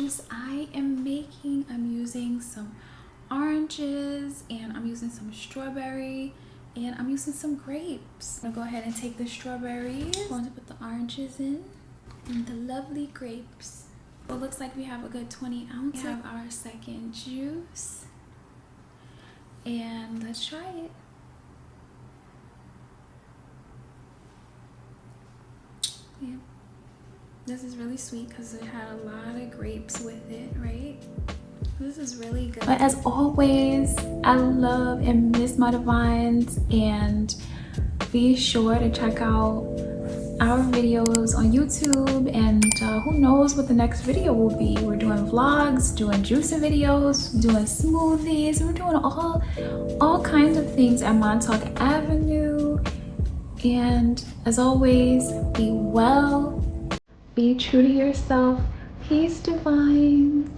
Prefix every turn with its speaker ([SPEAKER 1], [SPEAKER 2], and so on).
[SPEAKER 1] juice I'm using some oranges, and I'm using some strawberry, and I'm using some grapes. I'm gonna go ahead and take the strawberries. I'm going to put the oranges in and the lovely grapes. Well, it looks like we have a good 20 ounces. We have our second juice, and let's try it. Yeah, this is really sweet because it had a lot of grapes with it, right? This is really good. But as always, I love and miss my divines, and be sure to check out our videos on YouTube, and who knows what the next video will be. We're doing vlogs, doing juicing videos, doing smoothies. We're doing all kinds of things at Montauk Avenue. And as always, be well, be true to yourself. Peace, divines.